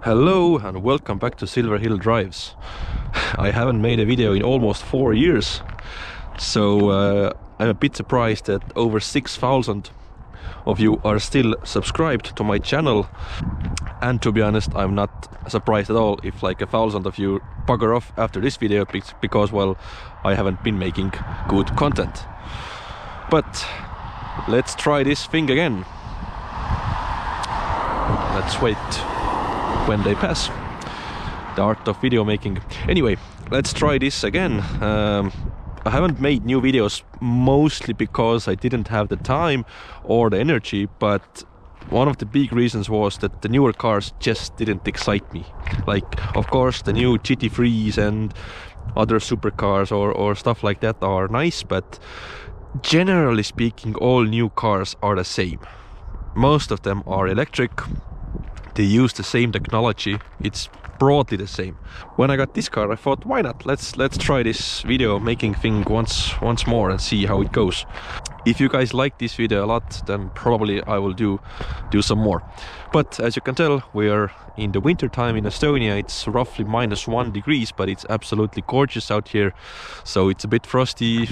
Hello and welcome back to Silver Hill Drives. I haven't made a video in almost 4 years, so I'm a bit surprised that over 6,000 of you are still subscribed to my channel, and to be honest, I'm not surprised at all if like 1,000 of you bugger off after this video because, well, I haven't been making good content. But let's try this thing again. Let's wait when they pass. The art of video making. Anyway, let's try this again. I haven't made new videos mostly because I didn't have the time or the energy, but one of the big reasons was that the newer cars just didn't excite me. Like, of course, the new GT3s and other supercars or stuff like that are nice, but generally speaking, all new cars are the same. Most of them are electric. They use the same technology. It's broadly the same. When I got this car, I thought, why not? Let's try this video making thing once more and see how it goes. If you guys like this video a lot, then probably I will do some more. But as you can tell, we are in the winter time in Estonia. It's roughly -1 degrees, but it's absolutely gorgeous out here. So it's a bit frosty,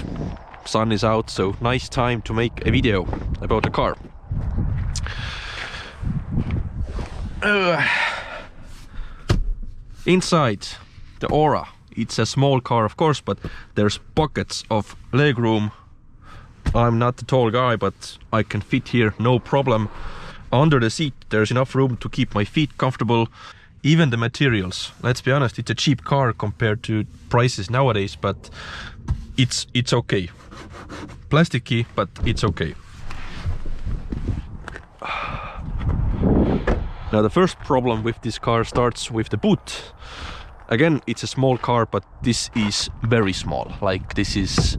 sun is out, so nice time to make a video about a car. Inside the Ora, it's a small car of course, but there's pockets of legroom. I'm not a tall guy, but I can fit here no problem. Under the seat there's enough room to keep my feet comfortable. Even the materials, let's be honest, it's a cheap car compared to prices nowadays, but it's okay. Plasticky, but it's okay. Now the first problem with this car starts with the boot. Again, it's a small car, but this is very small. Like, this is...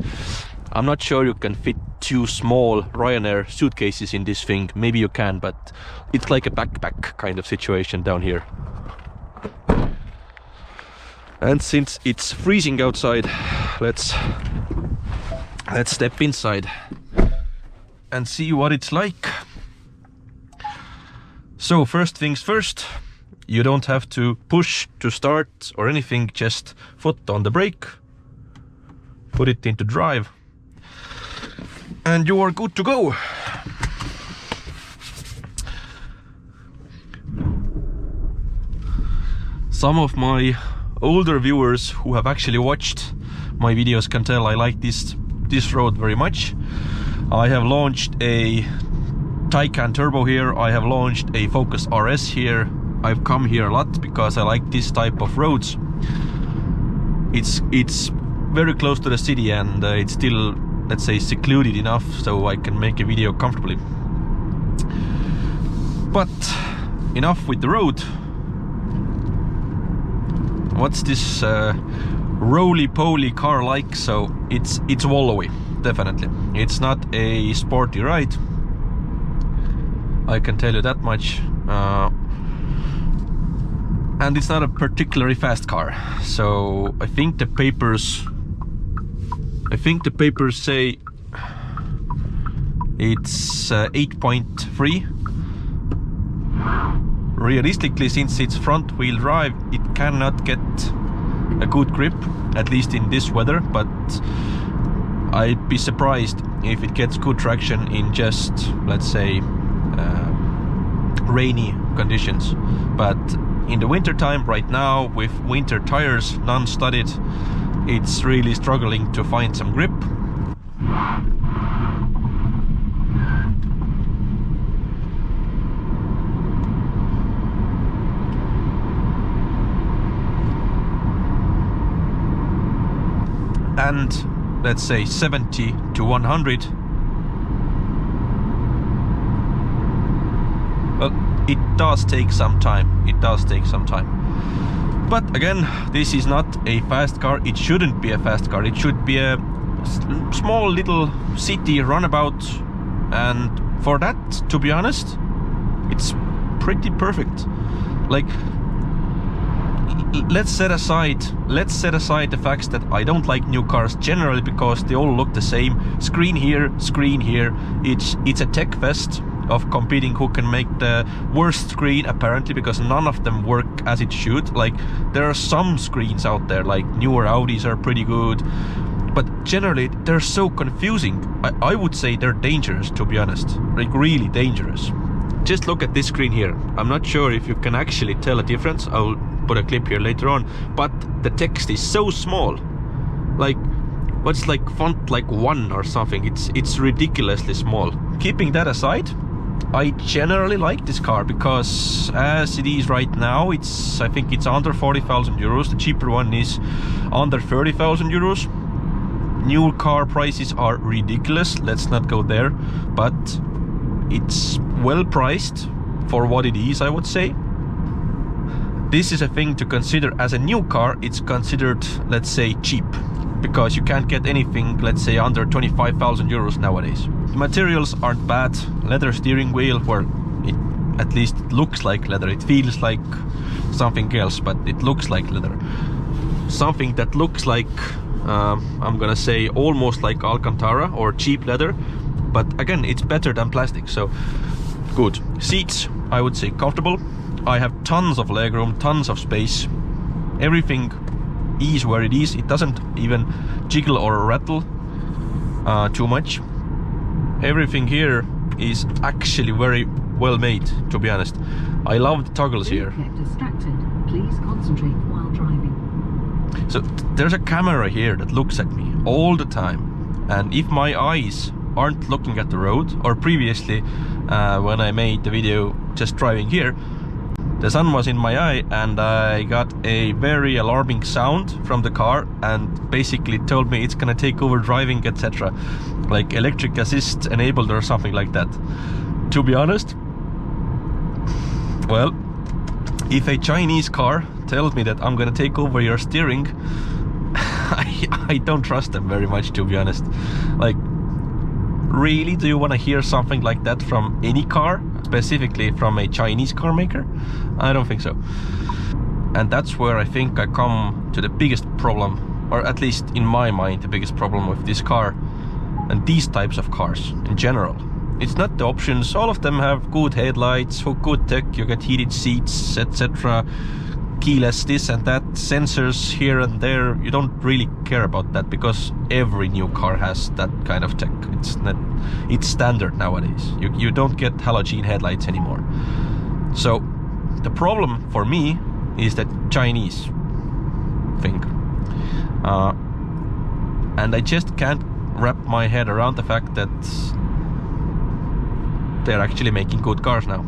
I'm not sure you can fit 2 small Ryanair suitcases in this thing. Maybe you can, but it's like a backpack kind of situation down here. And since it's freezing outside, let's step inside and see what it's like. So first things first, you don't have to push to start or anything, just foot on the brake, put it into drive, and you are good to go. Some of my older viewers who have actually watched my videos can tell I like this road very much. I have launched a Taycan Turbo here, I have launched a Focus RS here. I've come here a lot because I like this type of roads. It's very close to the city and it's still, let's say, secluded enough so I can make a video comfortably. But enough with the road. What's this roly-poly car like? So it's wallowy, definitely. It's not a sporty ride, I can tell you that much. And it's not a particularly fast car. So I think the papers say it's 8.3. Realistically, since it's front wheel drive, it cannot get a good grip, at least in this weather, but I'd be surprised if it gets good traction in just, let's say, rainy conditions. But in the winter time right now, with winter tires, non-studded, it's really struggling to find some grip. And let's say 70 to 100. Well, it does take some time. It does take some time. But again, this is not a fast car. It shouldn't be a fast car. It should be a small little city runabout. And for that, to be honest, it's pretty perfect. Like, let's set aside the facts that I don't like new cars generally because they all look the same. Screen here, screen here. It's a tech fest. of competing who can make the worst screen, apparently, because none of them work as it should. Like, there are some screens out there, like newer Audis are pretty good, but generally they're so confusing. I would say they're dangerous, to be honest, like really dangerous. Just look at this screen here. I'm not sure if you can actually tell a difference. I'll put a clip here later on, but the text is so small. Like, what's like font like 1 or something? It's ridiculously small. Keeping that aside, I generally like this car because as it is right now, I think it's under 40,000 euros. The cheaper one is under 30,000 euros. New car prices are ridiculous, let's not go there, but it's well priced for what it is, I would say. This is a thing to consider. As a new car, it's considered, let's say, cheap, because you can't get anything, let's say, under 25,000 euros nowadays. The materials aren't bad. Leather steering wheel, well, at least it looks like leather. It feels like something else, but it looks like leather. Something that looks like, I'm gonna say, almost like Alcantara or cheap leather, but again, it's better than plastic, so good. Seats, I would say comfortable. I have tons of legroom, tons of space. Everything is where it is. It doesn't even jiggle or rattle too much. Everything here is actually very well made, to be honest. I love the toggles here. Get distracted. Please concentrate while driving. So there's a camera here that looks at me all the time, and if my eyes aren't looking at the road, or previously when I made the video just driving here, the sun was in my eye and I got a very alarming sound from the car and basically told me it's gonna take over driving, etc. Like electric assist enabled or something like that. To be honest, well, if a Chinese car tells me that I'm gonna take over your steering, I don't trust them very much, to be honest. Like, really, do you want to hear something like that from any car, specifically from a Chinese car maker? I don't think so. And that's where I think I come to the biggest problem, or at least in my mind, the biggest problem with this car and these types of cars in general. It's not the options. All of them have good headlights, good tech, you get heated seats, etc. Keyless this and that, sensors here and there. You don't really care about that because every new car has that kind of tech. It's standard nowadays. You don't get halogen headlights anymore. So the problem for me is that Chinese thing, and I just can't wrap my head around the fact that they're actually making good cars now.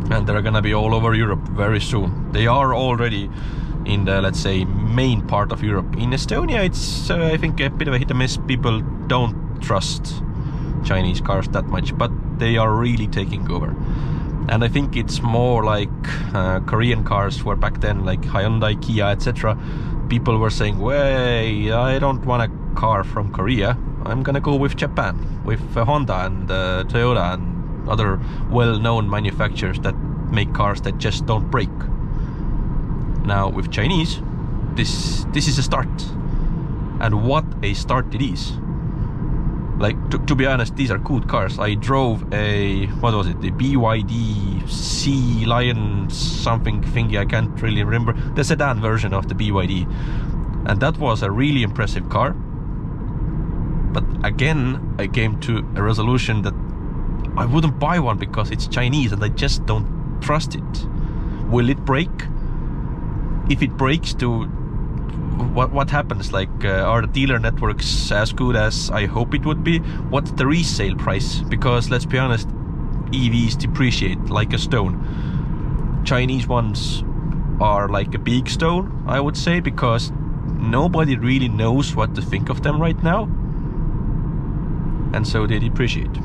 And they're gonna be all over Europe very soon. They are already in the, let's say, main part of Europe. In Estonia, it's I think a bit of a hit and miss. People don't trust Chinese cars that much, but they are really taking over. And I think it's more like Korean cars were back then, like Hyundai, Kia, etc. People were saying, "Wait, I don't want a car from Korea. I'm gonna go with Japan, with Honda and Toyota and other well-known manufacturers that make cars that just don't break." Now with Chinese, this is a start, and what a start it is. Like, to be honest, these are good cars. I drove a, what was it, the BYD Sea Lion something thingy, I can't really remember, the sedan version of the BYD, and that was a really impressive car. But again, I came to a resolution that I wouldn't buy one because it's Chinese and I just don't trust it. Will it break? If it breaks, what happens? Like, are the dealer networks as good as I hope it would be? What's the resale price? Because let's be honest, EVs depreciate like a stone. Chinese ones are like a big stone, I would say, because nobody really knows what to think of them right now, and so they depreciate.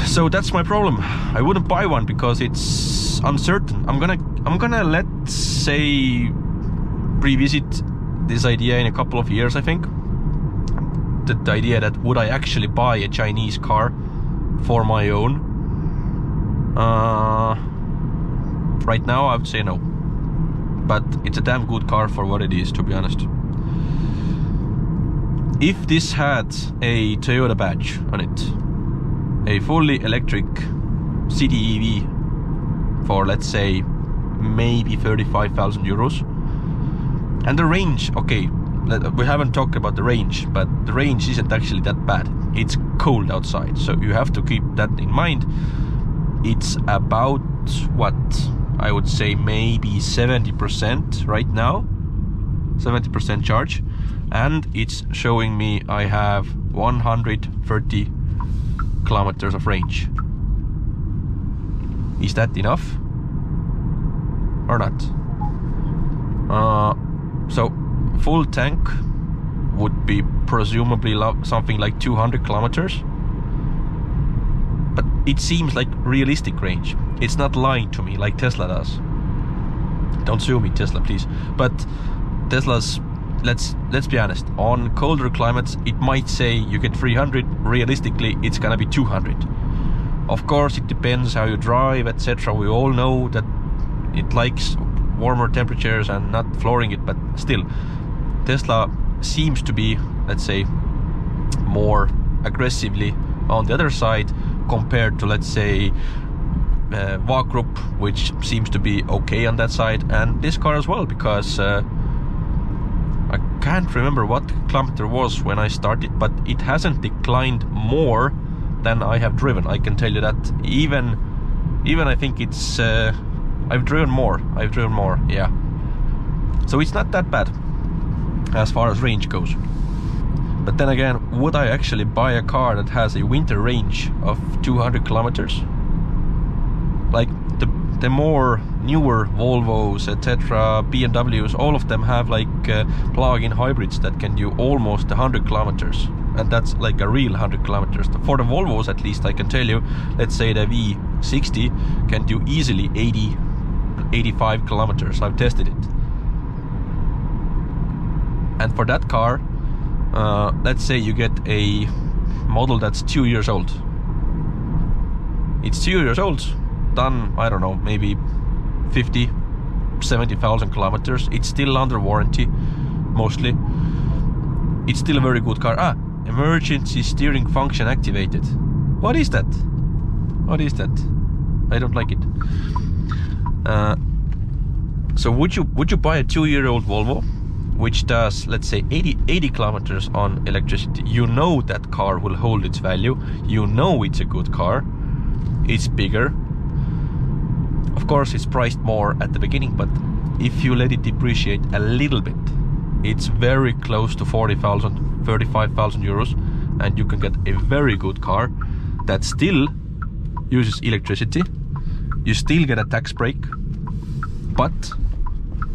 So that's my problem. I wouldn't buy one because it's uncertain. I'm gonna let's say revisit this idea in a couple of years, I think. The idea that would I actually buy a Chinese car for my own? Right now I would say no. But it's a damn good car for what it is, to be honest. If this had a Toyota badge on it, a fully electric city EV for, let's say, maybe 35,000 euros. And the range, okay, we haven't talked about the range, but the range isn't actually that bad. It's cold outside, so you have to keep that in mind. It's about, what, I would say maybe 70% right now, 70% charge, and it's showing me I have 130 kilometers of range. Is that enough or not? So full tank would be presumably something like 200 kilometers, but it seems like realistic range. It's not lying to me like Tesla does. Don't sue me, Tesla, please. But Tesla's, let's be honest, on colder climates it might say you get 300. Realistically it's gonna be 200. Of course it depends how you drive, etc. We all know that it likes warmer temperatures and not flooring it, but still Tesla seems to be, let's say, more aggressively on the other side compared to, let's say, VAG Group, which seems to be okay on that side, and this car as well, because I can't remember what kilometer was when I started, but it hasn't declined more than I have driven. I can tell you that. Even I think it's I've driven more, yeah. So it's not that bad as far as range goes. But then again, would I actually buy a car that has a winter range of 200 kilometers? Like the more newer Volvos, etc., BMWs, all of them have like plug-in hybrids that can do almost 100 kilometers. And that's like a real 100 kilometers. For the Volvos, at least, I can tell you, let's say the V60 can do easily 80, 85 kilometers. I've tested it. And for that car, let's say you get a model that's 2 years old. It's 2 years old, done, I don't know, maybe 50, 70,000 kilometers. It's still under warranty, mostly. It's still a very good car. Emergency steering function activated. What is that? What is that? I don't like it. So would you buy a 2-year-old Volvo which does, let's say, 80 kilometers on electricity? You know that car will hold its value. You know it's a good car. It's bigger. Of course, it's priced more at the beginning, but if you let it depreciate a little bit, it's very close to 40,000, 35,000 euros, and you can get a very good car that still uses electricity. You still get a tax break, but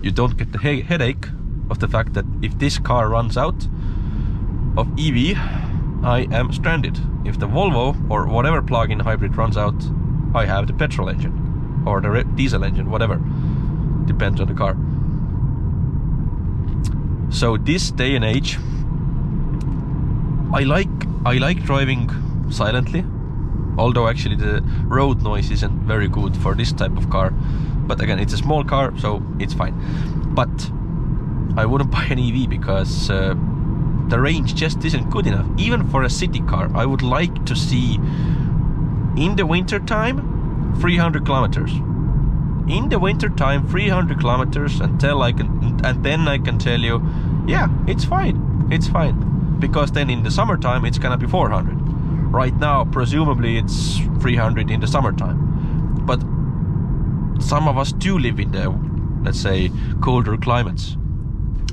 you don't get the headache of the fact that if this car runs out of EV, I am stranded. If the Volvo or whatever plug-in hybrid runs out, I have the petrol engine or the diesel engine, whatever. Depends on the car. So this day and age, I like driving silently, although actually the road noise isn't very good for this type of car. But again, it's a small car, so it's fine. But I wouldn't buy an EV because the range just isn't good enough. Even for a city car, I would like to see in the winter time 300 kilometers. In the winter time 300 kilometers until and then I can tell you, yeah, it's fine. It's fine. Because then in the summertime it's gonna be 400. Right now, presumably it's 300 in the summertime. But some of us do live in the, let's say, colder climates.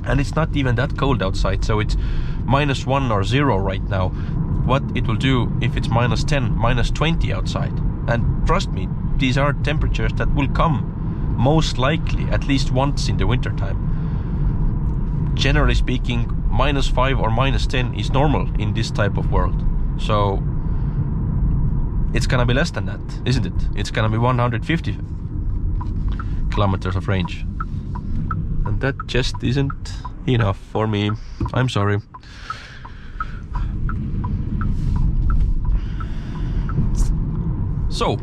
And it's not even that cold outside, so it's -1 or 0 right now. What it will do if it's -10, -20 outside. And trust me, these are temperatures that will come most likely at least once in the winter time. Generally speaking, -5 or -10 is normal in this type of world. So it's gonna be less than that, isn't it? It's gonna be 150 kilometers of range. And that just isn't enough for me. I'm sorry. So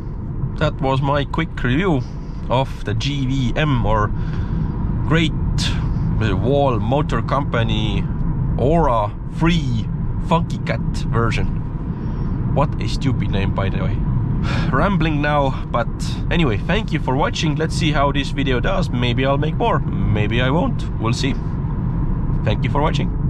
that was my quick review of the GWM or Great Wall Motor Company Ora free Funky Cat version. What a stupid name, by the way. Rambling now, but anyway, thank you for watching. Let's see how this video does. Maybe I'll make more, maybe I won't. We'll see. Thank you for watching.